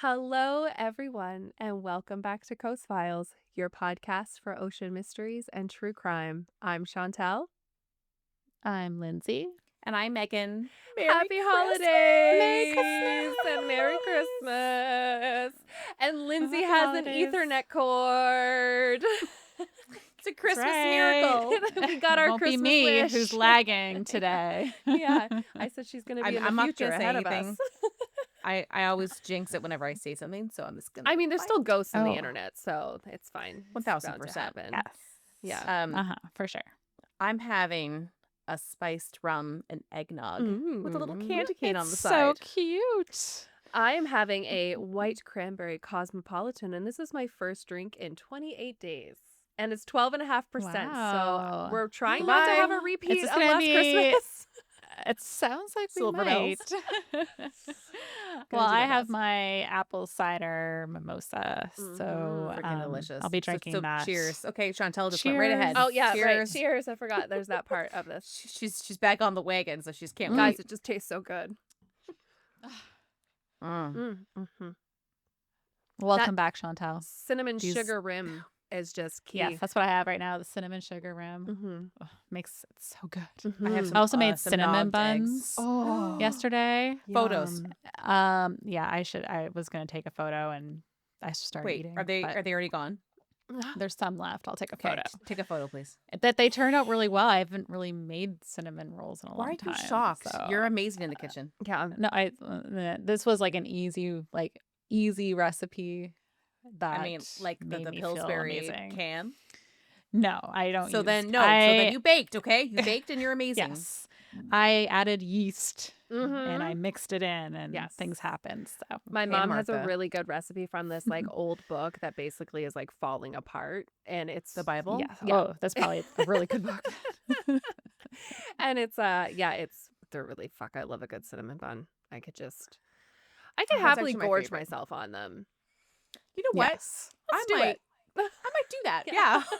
Hello, everyone, and welcome back to Coast Files, your podcast for ocean mysteries and true crime. I'm Chantel. I'm Lindsay. And I'm Megan. Happy holidays! Merry Christmas! And Merry Christmas! And Lindsay Happy has holidays. an Ethernet cord. It's a Christmas right. miracle. We got our Won't Christmas be me wish. who's lagging today. Yeah, I said she's going to be in the I'm not future gonna say ahead of anything. us. I always jinx it whenever I say something, so I'm just gonna. I mean, there's still ghosts in the Oh. internet, so it's fine. It's bound to 1000%. happen. Yes. Yeah. For sure. I'm having a spiced rum and eggnog with a little Mm. candy cane on the It's side. so cute. I am having a white cranberry cosmopolitan, and this is my first drink in 28 days. And it's 12.5%. Wow. So we're trying not to have a Goodbye. repeat It's of just gonna last be- Christmas. It sounds like we Silver might. bells. Well, do I my have best. my apple cider mimosa, so Freaking delicious. I'll be drinking so that. Cheers. Okay, Chantel just went right Cheers. ahead. Oh, yeah, right. Cheers. Cheers. I forgot there's that part of this. She's back on the wagon, so she's can't Guys, wait. it just tastes so good. Mm-hmm. Welcome back, Chantel. Cinnamon These- sugar rim is just key. Yes, that's what I have right now. The cinnamon sugar rim Mm-hmm. Ugh, makes it so good. I have Mhm. some, I also made some cinnamon knobbed eggs. buns Oh, yesterday. Photos. Yeah, I was gonna take a photo and I started Wait, eating. are they but already gone? There's some left. I'll take a Okay, photo. take a photo, please. That they turned out really well. I haven't really made cinnamon rolls in a Why long are time. you shocked? so- You're amazing in the kitchen. Yeah. No, this was like an easy recipe. That I mean, like the made me feel Pillsbury amazing. can. No, I don't. So use- then I- you baked, okay? You baked and you're amazing. Yes, I added yeast Mm-hmm. and I mixed it in, and Yes. things happened. So My Okay, mom has a Martha. really good recipe from this like old book that basically is like falling apart, and it's The Bible? yeah. Yeah. Oh, that's probably a really good book. and it's they're really I love a good cinnamon bun. I could that's happily actually my gorge favorite. myself on them. You know what? Yes. Let's I do might it. I might do that. Yeah.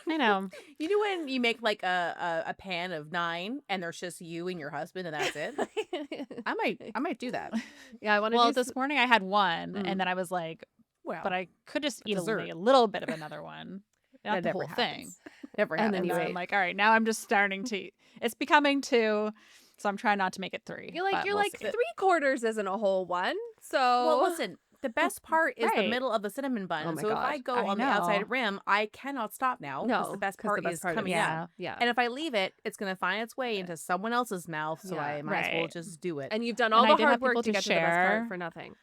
Yeah. I know. You know when you make like a pan of 9 and there's just you and your husband and that's it? I might do that. Yeah, I want to Well, do this morning I had one, Mm. and then I was like, Well, but I could just eat dessert. a little bit of another one, not that the never whole thing. happens. Never And happens. then And you then ate. I'm like, all right, now I'm just starting to. It's becoming 2, so I'm trying not to make it 3. You're but like we'll see. 3/4 isn't a whole one. So Well, listen, the best part is the Right. middle of the cinnamon bun. Oh my so if I God. go I on the know. outside rim, I cannot stop now. 'cause no, the best 'cause part the best is part coming yeah. out. Yeah. And if I leave it, it's going to find its way into someone else's mouth. So Yeah. I might as well Right. just do it. And you've done all And I the did hard have work people to to get to the best part share. for nothing.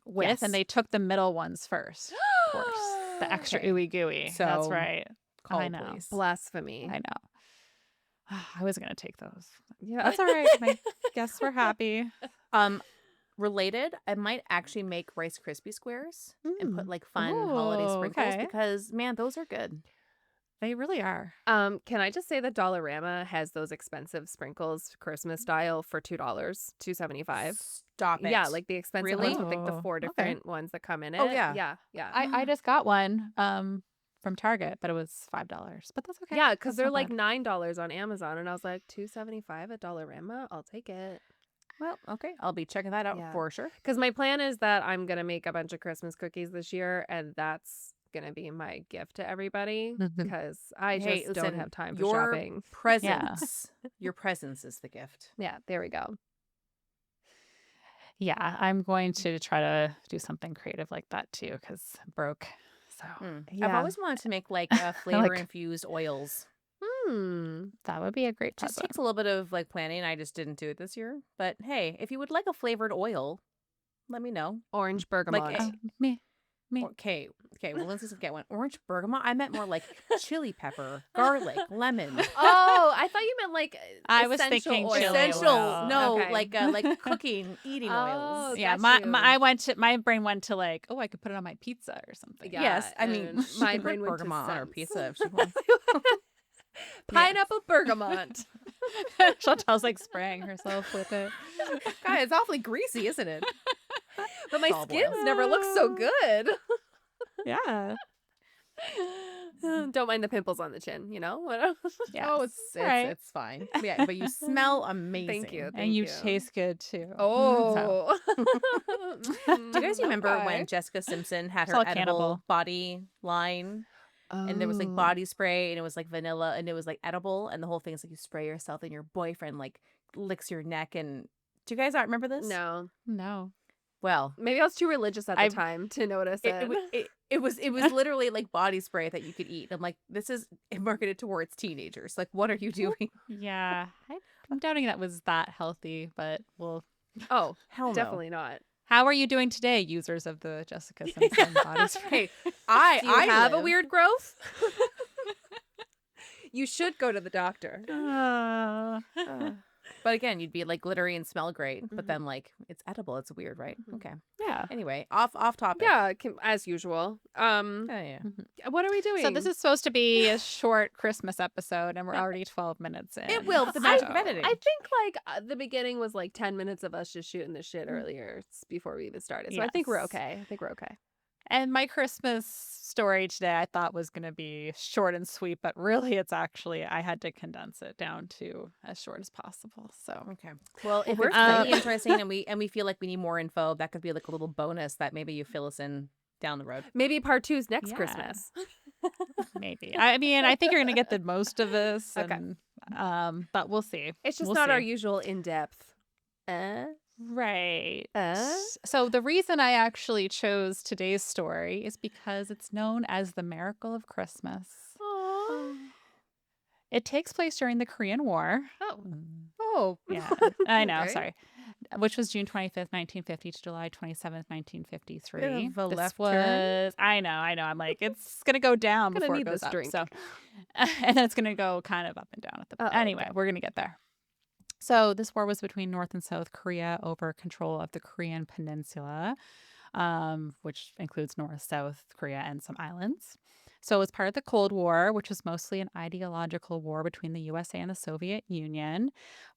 with, Yes. and they took the middle ones first, of course. The extra Okay. ooey gooey. That's So, right. Call, I know. please. Blasphemy. I know. I was gonna take those. Yeah. That's all right. My guests were happy. Related, I might actually make Rice Krispie squares and put like fun holiday Ooh, sprinkles okay. because man, those are good. They really are. Can I just say that Dollarama has those expensive sprinkles Christmas style for $2, $2.75. Stop it. Yeah, like the expensive Really? ones with like the Oh, 4 okay. different ones that come in it. Oh, yeah. Yeah. I just got one from Target, but it was $5. But that's okay. Yeah, because That's they're not like bad. $9 on Amazon, and I was like $2.75 at Dollarama. I'll take it. Well, okay, I'll be checking that out Yeah. for sure. Because my plan is that I'm gonna make a bunch of Christmas cookies this year, and that's gonna be my gift to everybody. Because I just Hey, don't listen, have time for your shopping. presence, your presence is the gift. Yeah, there we go. Yeah, I'm going to try to do something creative like that too, because broke. So I've Yeah. always wanted to make like flavor infused oils. that would be a great Just present. takes a little bit of like planning. I just didn't do it this year. But hey, if you would like a flavored oil, let me know. Orange bergamot. Me. Okay. Well, let's just get one. Orange bergamot. I meant more like chili pepper, garlic, lemon. Oh, I thought you meant like I was essential thinking oil. chili Essential. oil. No, Okay. like cooking, eating Oh, oils. Yeah, got you. my brain went to like, oh, I could put it on my pizza or something. Yeah, Yes, I mean, and she my can put brain went to bergamot on her scents. pizza if she wants. Pineapple bergamot. Chantel's like spraying herself with it. God, it's awfully greasy, isn't it? But my It's all skins boiled. never look so good. Yeah. Don't mind the pimples on the chin, you know? Yes. Oh, right. it's fine. Yeah, but you smell amazing. Thank you. And Thank you you. taste good too. Oh. Do you guys remember Okay. when Jessica Simpson had It's her all edible cannibal. body line? And there was like Oh. body spray and it was like vanilla and it was like edible. And the whole thing is like you spray yourself and your boyfriend like licks your neck. And do you guys not remember this? No. No. Well, Maybe I was too religious at the I- time to notice it, it. it, wa- it was literally like body spray that you could eat. I'm like, this is marketed towards teenagers. Like, what are you doing? Yeah. I'm doubting that was that healthy, but well, Oh, Hell no. definitely not. how are you doing today, users of the Jessica Simpson body spray? Hey, I Do you have a live- weird growth? You should go to the doctor. But again, you'd be like glittery and smell great, but Mhm. then like it's edible. It's weird, right? Mhm. Okay. Yeah. Anyway, off topic. Yeah, as usual. Yeah. What are we doing? So this is supposed to be a short Christmas episode, and we're already 12 minutes in. It will, with the magic of editing. I think like the beginning was like 10 minutes of us just shooting the shit earlier before we even started. So I think we're Yes. okay. I think we're okay. And my Christmas story today I thought was going to be short and sweet, but really it's actually, I had to condense it down to as short as possible. So Okay. Well, if we're it's really fine. interesting and we feel like we need more info, that could be like a little bonus that maybe you fill us in down the road. Maybe part 2's next Yeah. Christmas. maybe. I mean, I think you're going to get the most of this. Okay. And, but we'll see. It's just We'll not our see. usual in-depth. Right. Uh? So the reason I actually chose today's story is because it's known as the Miracle of Christmas. It takes place during the Korean War. Oh. Yeah, I know. Okay. Sorry. Which was June 25th, 1950 to July 27th, 1953. Bit of a This left was, turn. I know. I'm like, it's going to go down Gonna before need it goes this up. drink. So, and then it's going to go kind of up and down at the, Oh, anyway, okay. we're going to get there. So this war was between North and South Korea over control of the Korean peninsula, which includes North, South Korea, and some islands. So it was part of the Cold War, which was mostly an ideological war between the USA and the Soviet Union.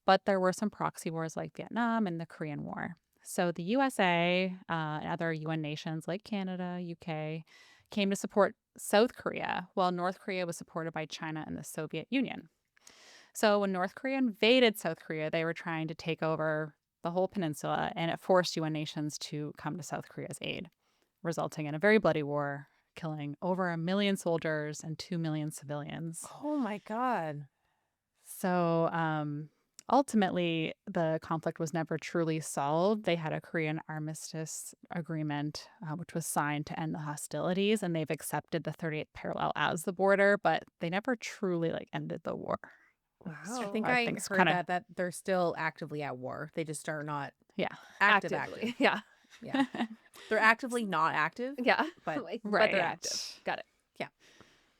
But there were some proxy wars like Vietnam and the Korean War. So the USA and other UN nations like Canada, UK, came to support South Korea, while North Korea was supported by China and the Soviet Union. So when North Korea invaded South Korea, they were trying to take over the whole peninsula, and it forced UN nations to come to South Korea's aid, resulting in a very bloody war, killing over 1 million soldiers and 2 million civilians. Oh my God. So ultimately, the conflict was never truly solved. They had a Korean armistice agreement, which was signed to end the hostilities, and they've accepted the 38th parallel as the border, but they never truly ended the war. Wow. I think I I think it's heard kinda- that they're still actively at war. They just are not Yeah. active. Actively. Yeah. Yeah. They're actively not active. Yeah. But- but they're active. Got it.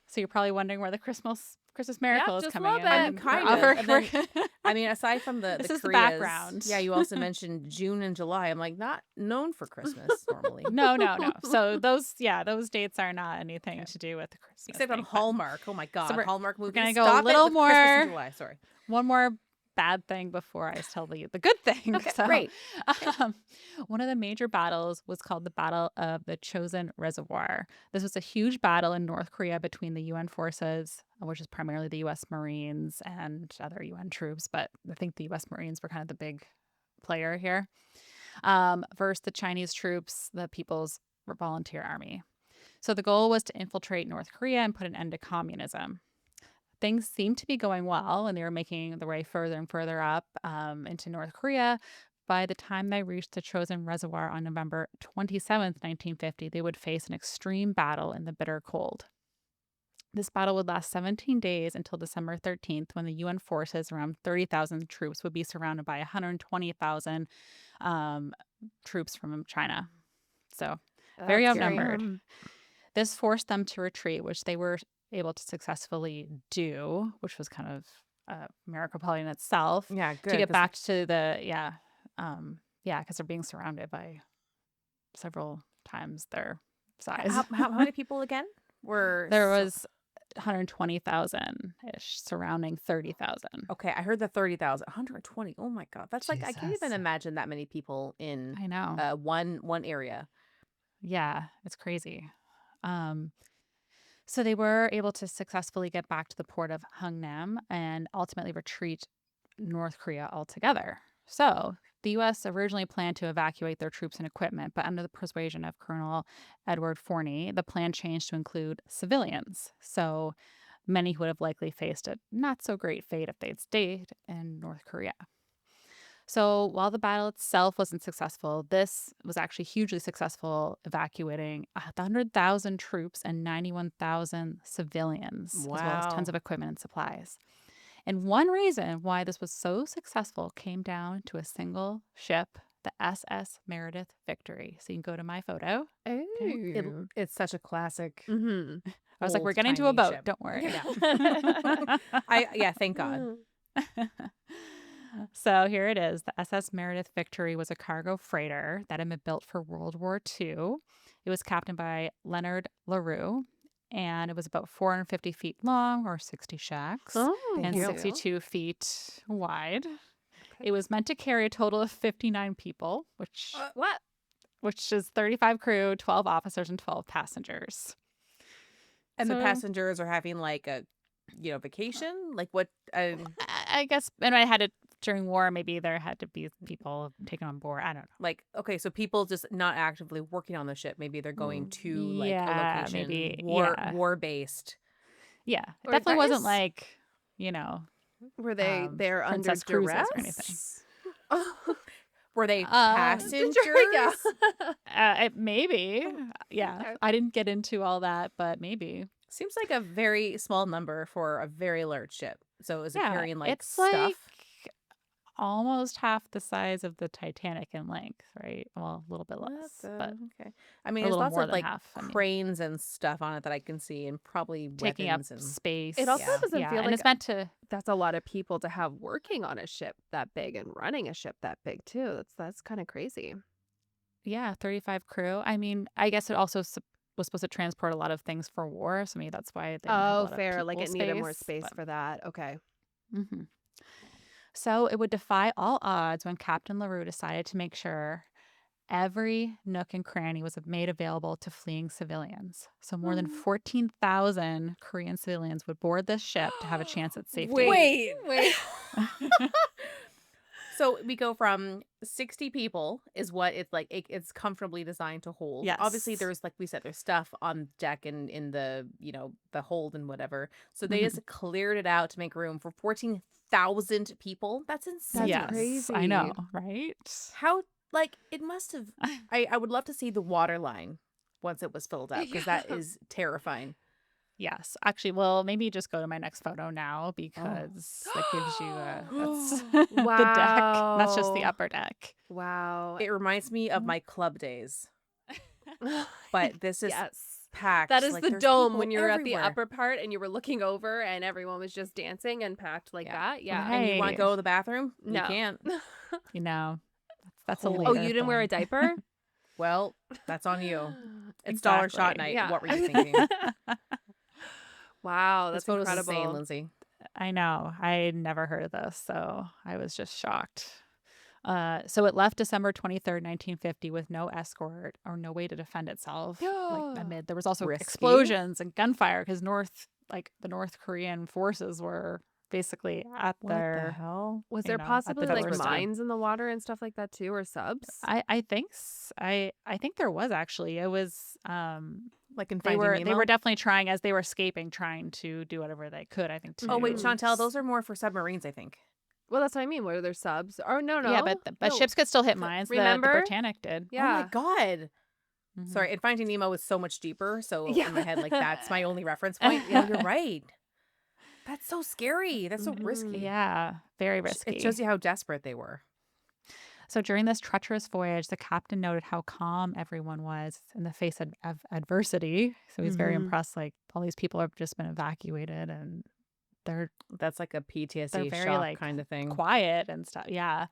So you're probably wondering where the Christmas miracle is just coming love in. it. And Kind we're- of. And we're- I mean, aside from the This is the Koreas, background. Yeah, you also mentioned June and July. I'm like, not known for Christmas normally. No. So those dates are not anything to do with the Christmas. Except on thing, but Hallmark. Oh my God. we're- Hallmark movies. gonna go a Stop it little with Christmas in more- July. Sorry. One more bad thing before I tell you the good thing. Okay, So, great. One of the major battles was called the Battle of the Chosin Reservoir. This was a huge battle in North Korea between the UN forces, which is primarily the U.S. Marines and other UN troops, but I think the U.S. Marines were kind of the big player here, versus the Chinese troops, the People's Volunteer Army. So the goal was to infiltrate North Korea and put an end to communism. Things seemed to be going well, and they were making their way further and further up into North Korea. By the time they reached the Chosin Reservoir on November 27th, 1950, they would face an extreme battle in the bitter cold. This battle would last 17 days until December 13th, when the UN forces, around 30,000 troops, would be surrounded by 120,000 troops from China. So very That's outnumbered. scary. This forced them to retreat, which they were able to successfully do, which was kind of a miracle probably in itself, Yeah, good. to get back to the, because they're being surrounded by several times their size. How many people again were There was 120,000-ish surrounding 30,000. Okay, I heard the 30,000. 120. Oh my God. That's like, I can't even Jesus. imagine that many people in I know. one area. Yeah, it's crazy. So they were able to successfully get back to the port of Hungnam and ultimately retreat North Korea altogether. So the U.S. originally planned to evacuate their troops and equipment, but under the persuasion of Colonel Edward Forney, the plan changed to include civilians. So many who would have likely faced a not so great fate if they'd stayed in North Korea. So while the battle itself wasn't successful, this was actually hugely successful, evacuating 100,000 troops and 91,000 civilians, as well as tons Wow. of equipment and supplies. And one reason why this was so successful came down to a single ship, the SS Meredith Victory. So you can go to my photo. Oh. It's such a classic Mm-hmm. I was like, we're old getting to a timey boat. ship. Don't worry. Yeah. Thank God. So here it is. The SS Meredith Victory was a cargo freighter that had been built for World War II. It was captained by Leonard LaRue, and it was about 450 feet long, or 60 shacks, Oh, and Thank you. 62 feet wide. Okay. It was meant to carry a total of 59 people, What? which is 35 crew, 12 officers, and 12 passengers. And the So passengers are having like a, vacation? Like what? I guess, and I had it during war. Maybe there had to be people taken on board. I don't know. Like, okay, so people just not actively working on the ship. Maybe they're going to like a Yeah, location, maybe. Yeah, war based. yeah. It Or definitely that wasn't is like, you know, Were they there under Princess Cruises or anything. duress? Oh, Were they the jury, yeah. passengers? Maybe. Yeah, Okay. I didn't get into all that, but maybe. Seems like a very small number for a very large ship. So is it Yeah, carrying like it's stuff? like almost half the size of the Titanic in length, right? Well, a little bit What less, the but okay. I mean, a there's little lots more of than like half. I mean, cranes and stuff on it that I can see, and probably taking up weapons and space. It also yeah. doesn't Yeah, feel and like it's meant to. that's a lot of people to have working on a ship that big and running a ship that big too. That's kind of crazy. Yeah, 35 crew. I mean, I guess it also was supposed to transport a lot of things for war, so maybe that's why they didn't have a Oh, lot of fair. Like people it needed more space. space But for that. Okay. hmm so it would defy all odds when Captain LaRue decided to make sure every nook and cranny was made available to fleeing civilians. So more than 14,000 Korean civilians would board this ship to have a chance at safety. Wait. So we go from 60 people is what it's like it's comfortably designed to hold. Obviously Yes. there's like we said there's stuff on deck and in the, the hold and whatever. So they Mhm. just cleared it out to make room for 14,000 people. That's insane. That's Yes, I crazy. know, right? How like it must have I would love to see the water line once it was filled up because that Yeah. is terrifying. Yes. Actually, well, maybe just go to my next photo now Oh. because that gives you that's Wow. the deck. That's just the upper deck. Wow. It reminds me of my club days. But this is Yes. packed. That is like, the there's dome people when you were at the everywhere. upper part and you were looking over and everyone was just dancing and packed like Yeah. that. Yeah. And you want to Right. go to the bathroom? No. You can't. You know, that's a Holy- Oh, later you didn't wear a thing. diaper? Well, that's on you. It's dollar shot Exactly. night. Yeah. What were you thinking? Wow, This that's photo's incredible. insane, Lindsay. I know. I never heard of this, so I was just shocked. So it left December 23rd, 1950 with no escort or no way to defend itself. There was also Risky. explosions and gunfire because the North Korean forces were basically at What the their, hell? Was you there know, at possibly the like doorstep. mines in the water and stuff like that too, or subs? I think I think there was actually. It was Like in they Finding were Nemo? definitely trying as they were escaping, trying to do whatever they could. I think Oh, wait, to Chantel, those are more for submarines, I think. Well, that's what I mean. Were there subs? Or no, yeah, no. but No. ships could still hit mines. The Remember? Britannic did. Oh my Yeah. God. Mhm. Sorry, and Finding Nemo is so much deeper. So Yeah. in my head, like that's my only reference point. Yeah, you're right. That's so scary. That's so risky. Yeah, very risky. It shows you how desperate they were. So during this treacherous voyage, the captain noted how calm everyone was in the face of adversity. So he's very Mhm. impressed. Like all these people have just been evacuated, and they're That's like a they're PTSD very shock like kind of thing. quiet and stuff. Yeah.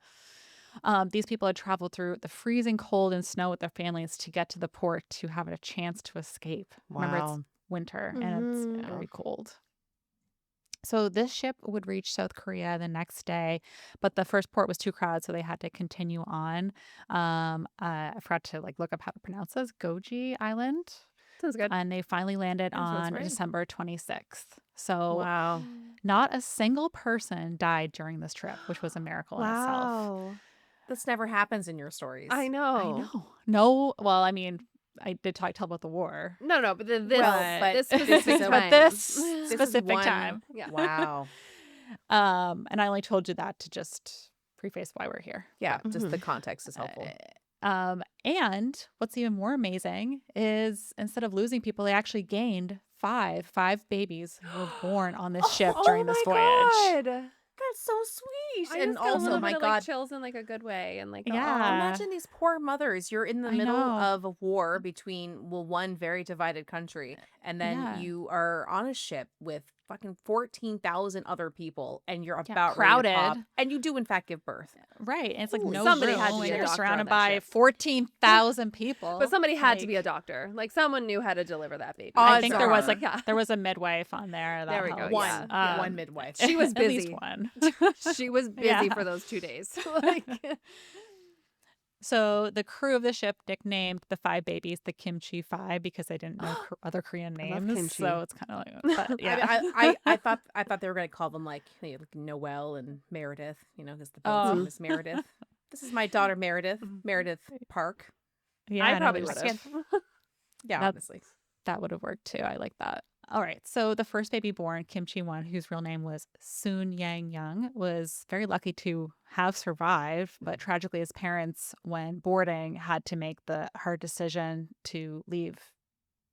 These people had traveled through the freezing cold and snow with their families to get to the port to have a chance to escape. Remember, it's Wow. winter and it's Mhm. very cold. So this ship would reach South Korea the next day, but the first port was too crowded, so they had to continue on. I forgot to look up how to pronounce this. Goji Island. Sounds good. and they finally landed Yeah, sounds on right. December 26th. So Wow. not a single person died during this trip, which was a miracle in itself. Wow. This never happens in your stories. I know. I know. No, well, I mean, I did tell about the war. No, but this But this this specific is a- time. But this This is specific one- time. Yeah. Wow. And I only told you that to just preface why we're here. Yeah, Yeah. just the Mhm. context is helpful. And what's even more amazing is instead of losing people, they actually gained five babies who were born on this ship during this voyage. God. That's so sweet. I And just got a also, little my bit of, God, like, chills in like a good way, and like, Yeah. imagine these poor mothers. You're in the I middle know. of a war between, well, one very divided country, and then Yeah. you are on a ship with fucking 14,000 other people, and you're Yeah, about ready to pop, crowded. and you do in fact give birth. Right. And it's like Holy no Somebody room, had to be and a you're doctor on surrounded that by ship. 14,000 people. But somebody had to be a Like, doctor. Like someone knew how to deliver that baby. I Odds think there was are. like Yeah. there was a midwife on there. That There we go, helps. One, yeah. one midwife. She was At least busy. one. She was busy Yeah. for those 2 days. Like, So the crew of the ship nicknamed the five babies the Kimchi Five because they didn't know other Korean I love names. kimchi. So it's kind of like, but yeah. I thought they were gonna call them like Noelle and Meredith, because the boat's Oh. name is Meredith. This is my daughter Meredith. Meredith Park. Yeah, I no, probably there's- would have. Yeah, That- honestly. That would have worked too. I like that. All right. So the first baby born, Kimchi One, whose real name was Soon Yang Young, was very lucky to have survived. But tragically, his parents, when boarding, had to make the hard decision to leave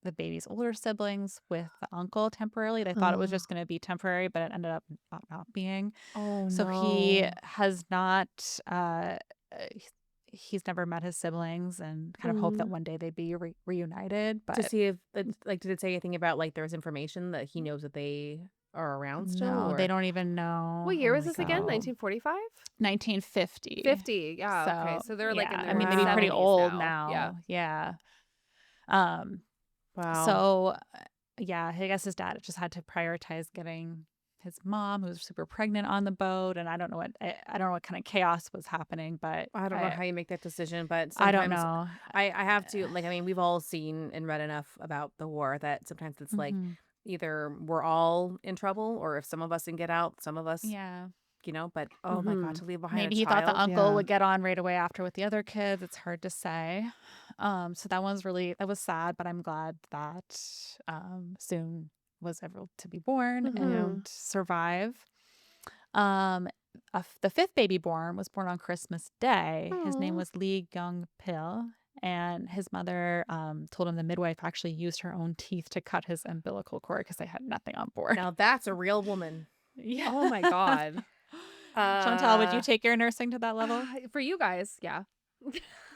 the baby's older siblings with the uncle temporarily. They thought it was just going to be temporary, but it ended up not being. Oh So he has not. He's never met his siblings, and kind of hope that one day they'd be reunited. But to see if did it say anything about like there's information that he knows that they are around still? no, or- they don't even know. What year Oh was my this again? God. 1945? 1950. 50. Yeah. Okay. So they're like in yeah, their I mean, they'd be pretty 70s old now. Yeah. Wow. So, yeah, I guess his dad just had to prioritize getting his mom, who was super pregnant, on the boat, and I don't know what kind of chaos was happening, but I don't know how you make that decision, but I don't sometimes know. I have to we've all seen and read enough about the war that sometimes it's like Mhm. either we're all in trouble, or if some of us can get out, some of us, Yeah. but oh my God, Mhm. to leave behind Maybe a he thought the child. uncle Yeah. would get on right away after with the other kids. It's hard to say. So that was sad, but I'm glad that soon was able to be born Mhm. and survive. The fifth baby was born on Christmas Day. His name Aw. was Lee Gyung Pil, and his mother told him the midwife actually used her own teeth to cut his umbilical cord because they had nothing on board. Now that's a real woman. Yeah. Oh my God. Chantal, would you take your nursing to that level? For you guys, yeah.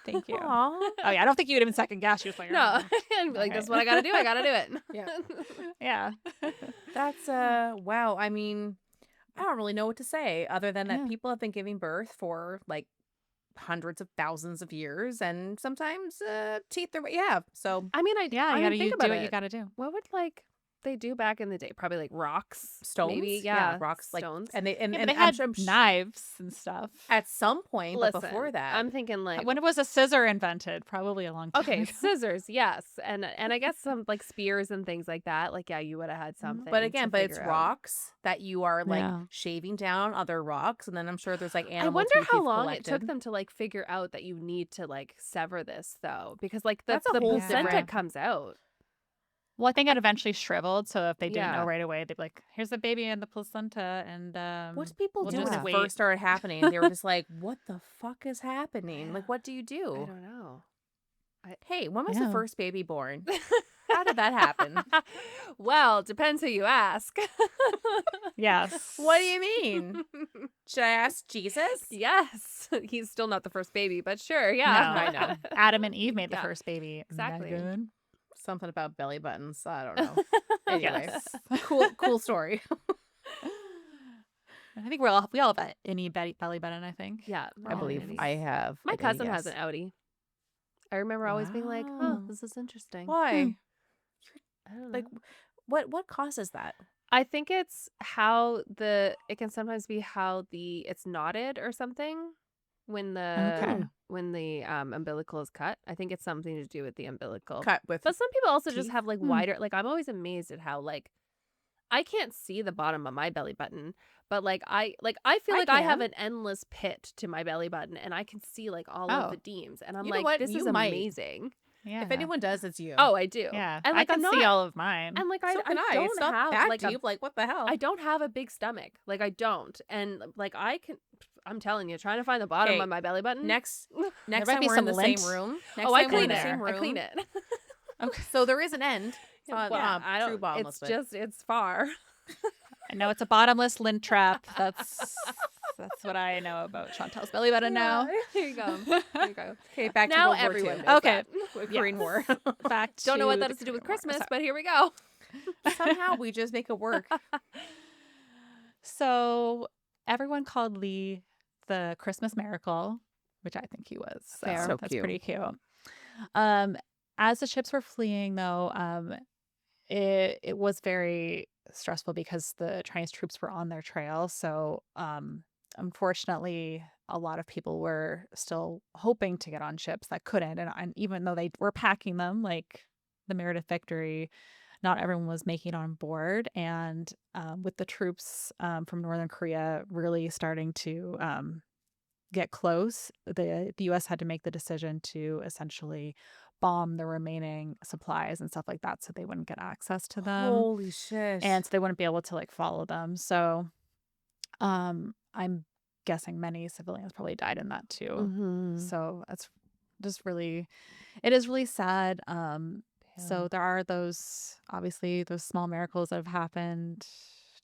Thank you. Aw. Oh yeah, I don't think you would even second guess. You was like, No. "Oh." And be like, Okay. this is what I got to do. I got to do it. Yeah. Yeah. That's wow. I mean, I don't really know what to say other than that Yeah. people have been giving birth for like hundreds of thousands of years, and sometimes teeth are what you have. So I mean, Yeah, I you mean, gotta think do about what it. you gotta do. What would they do back in the day? Probably like rocks, stones, maybe. Yeah, rocks, like, stones. and they and, Yeah, and but they I'm had sure- knives and stuff. at some point, Listen, but before that, I'm thinking like When was a scissor invented? Probably a long time okay, ago. scissors, yes, and I guess some like spears and things like that. Like yeah, you would have had something. but again, to but it's figure out. rocks that you are like Yeah. shaving down other rocks, and then I'm sure there's like I animal wonder teeth how you've long it took collected. them to like figure out that you need to like sever this though, because like That's a the whole placenta different- comes out. Well, I think it eventually shriveled, so if they didn't Yeah. know right away, they'd be like, "Here's the baby and the placenta," and What did people we'll do just when it wait. first started happening? They were just like, "What the fuck is happening? Like, what do you I do? don't know. Hey, when was Yeah. the first baby born? How did that happen? Well, depends who you ask. Yes. What do you mean? Should I ask Jesus? Yes, he's still not the first baby, but sure, yeah. No. I know. Adam and Eve made the Yeah, first baby. Isn't that exactly. good? Something about belly buttons. I don't know. Anyway, Yes. cool story. I think we all have an innie belly button. I think. Yeah, I all believe ladies. I have. My an cousin has yes. an Audi. I remember always being like, "Oh, Wow. this is interesting." Why? I don't know. Like, what causes that? I think it's how it can sometimes be how it's knotted or something. when Okay. the umbilical is cut. I think it's something to do with the umbilical. Cut with But some people also just teeth? have like wider. Like I'm always amazed at how like I can't see the bottom of my belly button, but I feel I like I have can. an endless pit to my belly button, and I can see like all of the Oh, Deems, and I'm You know like, what? this is You might. amazing. yeah. If anyone does, it's you. Oh, I do, Yeah. and I like I'm can see not, all of mine. and like So can I. It's don't not have that like deep. Like, what the hell? I don't have a big stomach, like I don't, and like I can. I'm telling you, trying to find the bottom Okay, of my belly button. Next might time be we're in some the lint. same room. Next Oh, I time we're in clean the it. same I clean room. it. Okay. So there is an end. It's not Yeah, I true don't. bottomless, It's but just it's far. I know it's a bottomless lint trap. That's what I know about Chantel's belly button now. Here you go. Here you go. okay, back to Now World War everyone II. knows Okay. that. Korean War. Back Don't know what to that the has to do with Korean War. Christmas, Sorry. but here we go. Somehow we just make it work. So everyone called Lee the Christmas miracle, which I think he was. So Fair. So that's cute. pretty cute. As the ships were fleeing, though, it was very stressful because the Chinese troops were on their trail. So unfortunately, a lot of people were still hoping to get on ships that couldn't, and even though they were packing them, like the Meredith Victory, not everyone was making it on board. And with the troops from Northern Korea really starting to get close, the U.S. had to make the decision to essentially bomb the remaining supplies and stuff like that so they wouldn't get access to them. Holy shit. And so they wouldn't be able to like follow them. So I'm guessing many civilians probably died in that too. Mm-hmm. So that's just really, it is really sad. So there are those, obviously, those small miracles that have happened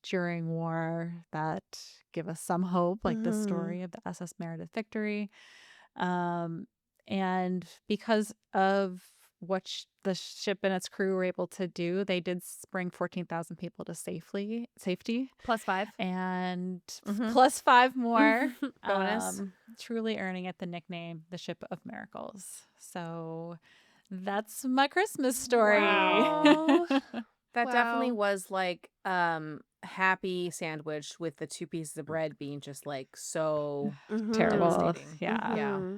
during war that give us some hope, like the story of the SS Meredith Victory. And because of what the ship and its crew were able to do, they did bring 14,000 people to safety, +5. and Mhm. plus 5 more. Bonus. Truly earning it the nickname, the Ship of Miracles. So that's my Christmas story. Wow. That definitely Wow. was like happy sandwich with the 2 pieces of bread being just like so Terrible. devastating. Yeah. Yeah.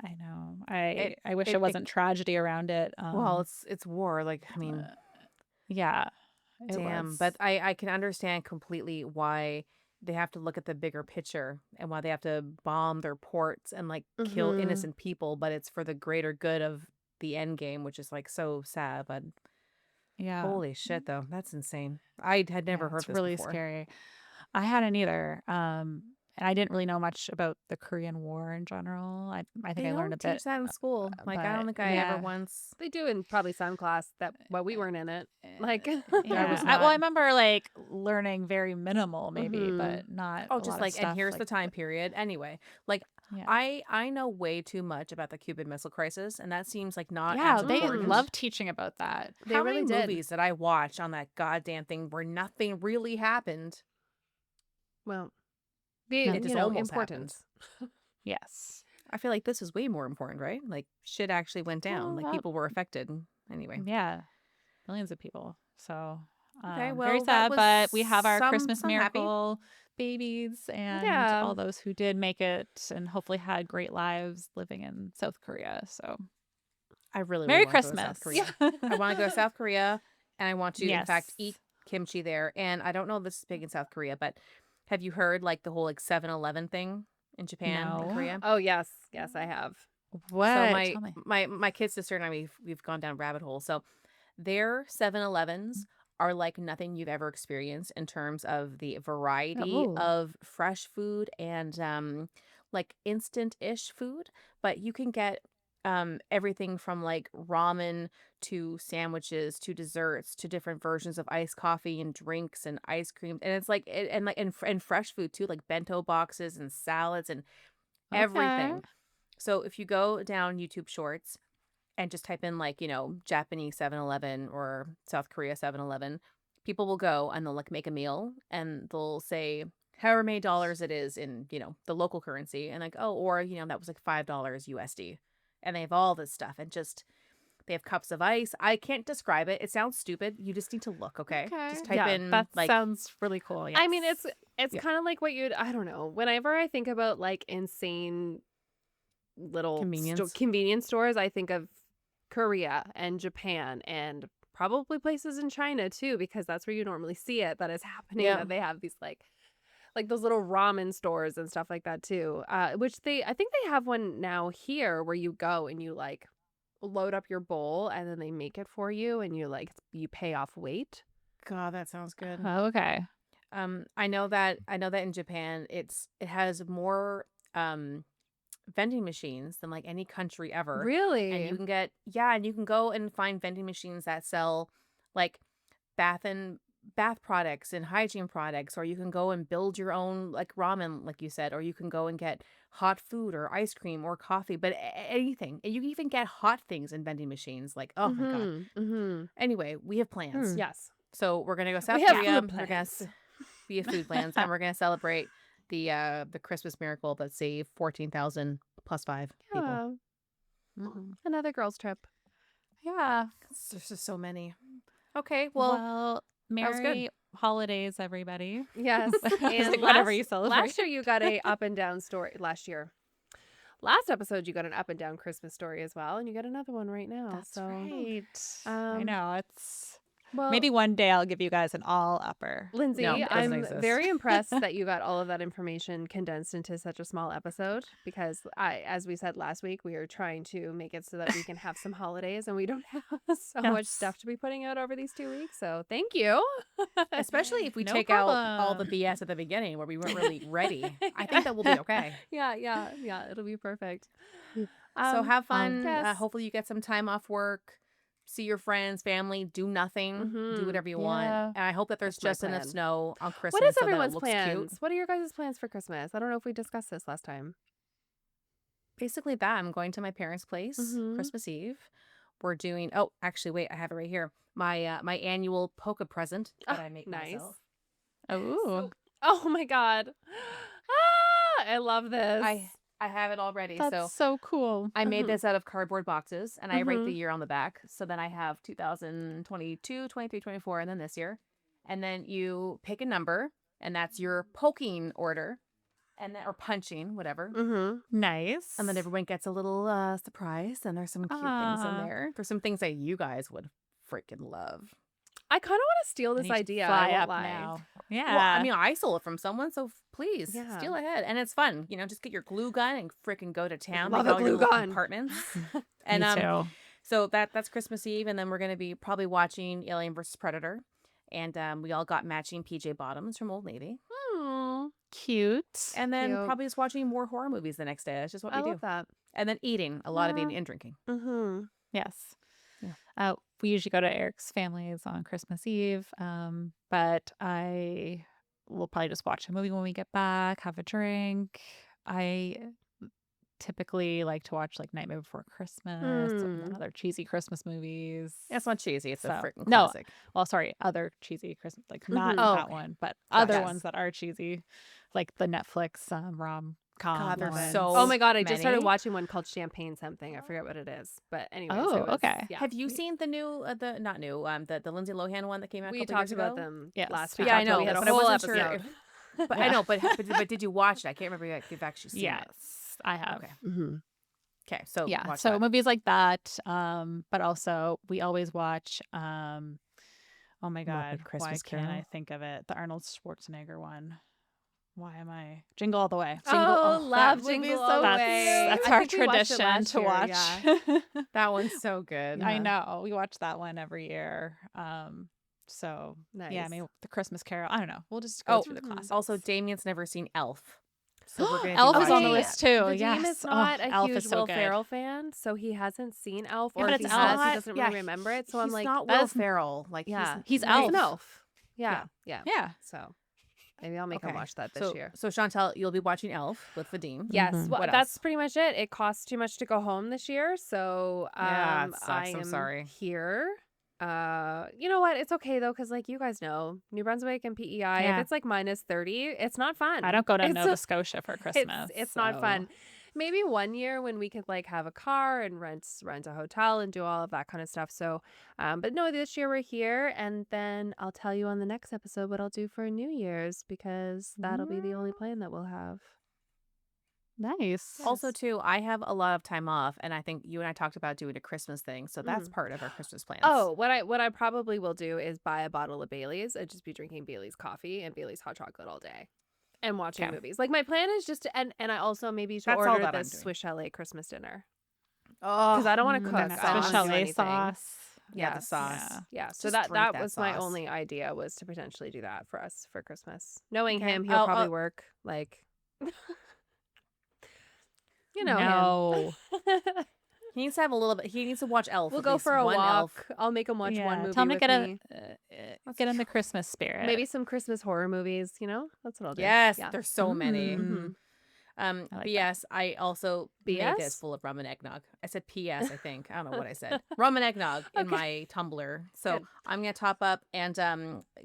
I know. It I wish it, it it wasn't tragedy around it. well, it's war. Like, I mean, Yeah, it damn. was. But I can understand completely why they have to look at the bigger picture and why they have to bomb their ports and like kill innocent people, but it's for the greater good of the end game, which is like so sad. But Yeah. holy shit, though, that's insane. I had never heard It's this really before. scary. I hadn't either. And I didn't really know much about the Korean War in general. I think They I learned a don't bit, teach that in school. Like, I don't but think I ever yeah. once. They do in probably some class we weren't in it. Like I Yeah. was Well, I not. remember like learning very minimal, maybe, Mhm. but not Oh, a just lot of like, and stuff. here's Like, the time period. Anyway, like, yeah. I know way too much about the Cuban Missile Crisis, and that seems like not Yeah, as they important. love teaching about that. They How really many did. movies did I watch on that goddamn thing where nothing really happened? Well, It just almost importance. Yes. I feel like this is way more important, right? Like, shit actually went down. Well, Like, people were affected. Anyway. yeah. Millions of people. So Okay, very well, that sad, was but we have our Christmas some happy. miracle babies and Yeah. all those who did make it and hopefully had great lives living in South Korea. So I really, Merry really want to go to South Christmas. Korea. I want to go to South Korea, and I want to, in fact, Yes. eat kimchi there. And I don't know if this is big in South Korea, but have you heard like the whole like 7-Eleven thing in Japan and No. Korea? Oh yes, yes, I have. What? So Tell me. my kid sister and I we've gone down a rabbit hole. So their 7-Elevens are like nothing you've ever experienced in terms of the variety Oh. of fresh food and like instant-ish food, but you can get everything from like ramen to sandwiches to desserts to different versions of iced coffee and drinks and ice cream, and it's like and fresh food too, like bento boxes and salads and Okay. everything. So if you go down YouTube Shorts and just type in like, Japanese 7-Eleven or South Korea 7-Eleven, people will go and they'll like make a meal and they'll say however many dollars it is in, the local currency, and like, oh, or, that was like $5 USD. And they have all this stuff, and just They have cups of ice. I can't describe it. It sounds stupid. You just need to look, okay? Okay. Just type Yeah, in that like sounds really cool. Yes. I mean, it's Yeah. kind of like what you'd, I don't know. Whenever I think about like insane little Convenience. convenience stores, I think of Korea and Japan and probably places in China too, because that's where you normally see it that is happening. Yeah. That they have these like those little ramen stores and stuff like that too. Which I think they have one now here where you go and you like load up your bowl and then they make it for you and you pay off weight. God, that sounds good. Oh, okay. I know that in Japan it has more vending machines than like any country ever. And Really? you can go and find vending machines that sell like bath products and hygiene products, or you can go and build your own like ramen, like you said, or you can go and get hot food or ice cream or coffee, but anything. And you can even get hot things in vending machines. Like, oh my God. Mm-hmm. Anyway, we have plans. Yes. So we're gonna go South We have Korea. food We're plans. we have food plans, and we're gonna celebrate the Christmas miracle that saved 14,000 plus 5 people. Yeah. Mhm. Another girls' trip. Yeah. There's just so many. Okay, well, Well, that was good. merry holidays, everybody. Yes. It's And like whatever you celebrate. last year you got a up and down story. Last episode you got an up and down Christmas story as well, and you got another one right now. That's so right. I know. It's well, maybe one day I'll give you guys an all upper. Lindsay, No, it doesn't I'm exist. very impressed that you got all of that information condensed into such a small episode because as we said last week, we are trying to make it so that we can have some holidays and we don't have so much Yes. stuff to be putting out over these 2 weeks. So thank you. Especially if we No take out all the problem. BS at the beginning where we weren't really ready. I think that will be okay. Yeah. It'll be perfect. So have fun. yes. Hopefully you get some time off work. See your friends, family, do nothing, do Mhm. whatever you Yeah. want. And I hope that there's That's my just enough plan. snow on Christmas What is so that it everyone's looks plans? cute. What are your guys' plans for Christmas? I don't know if we discussed this last time. Basically that. I'm going to my parents' place Mhm. Christmas Eve. We're doing actually wait, I have it right here. My annual polka present that I make Nice. myself. Oh, Oh my god. I love this. I have it all ready. that's So so cool. I made Mhm. this out of cardboard boxes and I write the Mhm. year on the back. So then I have 2022, 23, 24, and then this year. And then you pick a number and that's your poking order and then or punching, whatever. Mhm. Nice. And then everyone gets a little surprise and there's some cute things in Ah. there. There's some things that you guys would freaking love. I kind of want to steal I this need to idea. fly I won't up lie. now. Yeah. Well, I mean, I stole it from someone, so please Yeah. steal ahead. And it's fun. Just get your glue gun and freaking go to town. Love Make a all your glue little gun. compartments. Me And too. so that's Christmas Eve, and then we're gonna be probably watching Alien vs Predator, and we all got matching PJ bottoms from Old Navy, Hmm. Cute. and then Cute. probably just watching more horror movies the next day. That's just what I we do, love that. and then eating a lot of Yeah. eating and drinking. Mhm. Yes. Yeah. We usually go to Eric's family's on Christmas Eve, but I will probably just watch a movie when we get back, have a drink. I typically like to watch like Nightmare Before Christmas and then other cheesy Christmas movies. It's not cheesy; it's a So- freaking no, classic. Well, sorry, other cheesy Christmas, like not Mhm. Oh, that okay. one, but Gotcha. other ones that are cheesy, like the Netflix rom-com. God, there's ones. so Oh my god, I just started many. watching one called Champagne something. I forget what it is. But anyways, Oh, it was, okay. Yeah. Have you seen the new, the not new, the Lindsay Lohan one that came out? We a couple talked years about ago? them Yes, last we time. Yeah, I talked know, about We had a but I whole wasn't sure episode. But I know, but did you watch it? I can't remember if you've actually seen it. Yes, I have. Okay. Mhm. Okay, so Yeah, watch so that. movies like that, but also we always watch oh my god, Muppet why Christmas can't I Carol? think of it? The Arnold Schwarzenegger one. Why am I Jingle All the Way? Oh, love that would be Jingle so All the cute. Way. That's I our think we watched it tradition last to year, watch. yeah. That one's so good. I know. We watch that one every year. So yeah, I Nice. mean the Christmas Carol. I don't know. We'll just go Oh, through the Mhm. classics. Also, Damien's never seen Elf. So we're gonna be Elf is on the watching list it. too. The yes. Dean is Oh, not a Elf huge is so Will good. Ferrell fan, so he hasn't seen Elf, Yeah, or but if he it's has, Elf. he doesn't really remember it. So I'm he's like, not that Will is- Ferrell. Like, yeah, he's an Elf. elf. Yeah. Yeah. So maybe I'll make him Okay. watch that this year. So Chantel, you'll be watching Elf with Vadim. Yes, Mhm. well, What that's else? pretty much it. It costs too much to go home this year, so Yeah, it sucks. I I'm am sorry. here. You know what? It's okay though, because like you guys know, New Brunswick and PEI, if Yeah. it's like -30, it's not fun. I don't go to It's Nova a- Scotia for Christmas. It's not so- fun. maybe one year when we could like have a car and rent a hotel and do all of that kind of stuff. So, but no, this year we're here, and then I'll tell you on the next episode what I'll do for New Year's because that'll be the only Mm. plan that we'll have. Nice. Also, Yes. too, I have a lot of time off, and I think you and I talked about doing a Christmas thing, so that's Mm. part of our Christmas plans. Oh, what I probably will do is buy a bottle of Bailey's and just be drinking Bailey's coffee and Bailey's hot chocolate all day and watching Okay, movies. Like my plan is just to, and I also maybe to that's all order that I'm this doing. Swiss chalet Christmas dinner because Oh, I don't want to cook. that That I don't Swiss want to do sauce. chalet anything. sauce. Yeah, the Yes. sauce. Yeah. Yeah. So Just drink that that was my sauce. only idea was to potentially do that for us for Christmas. Knowing Okay. him, he'll probably work like you know him. No. He needs to have a little bit. He needs to watch Elf. We'll At go least for a one Elf. walk. I'll make him watch one Yeah. Tell movie him to with get me. get in the Christmas spirit. Maybe some Christmas horror movies, you know? That's what I'll do. Yes, Yeah. there's so many. Mm. I like But that. yes, I also made this BS? full of rum and eggnog. I said PS, I think. I don't know what I said. Rum and eggnog in Okay. my tumbler. So Good. I'm gonna top up and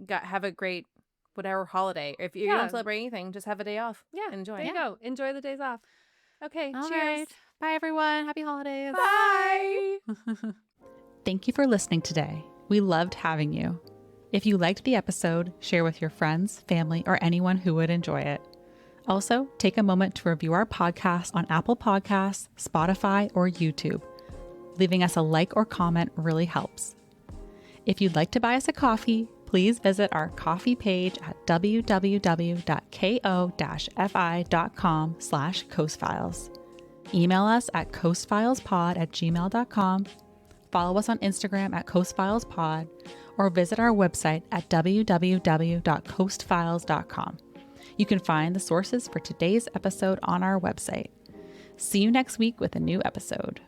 have a great whatever holiday. If you Yeah. don't celebrate anything, just have a day off. Yeah. Enjoy. There you go. Enjoy the days off. Okay. All cheers. right. Bye, everyone. Happy holidays. Bye. Thank you for listening today. We loved having you. If you liked the episode, share with your friends, family, or anyone who would enjoy it. Also, take a moment to review our podcast on Apple Podcasts, Spotify, or YouTube. Leaving us a like or comment really helps. If you'd like to buy us a coffee, please visit our coffee page at www.ko-fi.com/coastfiles. Email us at coastfilespod@gmail.com. Follow us on Instagram at coastfilespod, or visit our website at www.coastfiles.com. You can find the sources for today's episode on our website. See you next week with a new episode.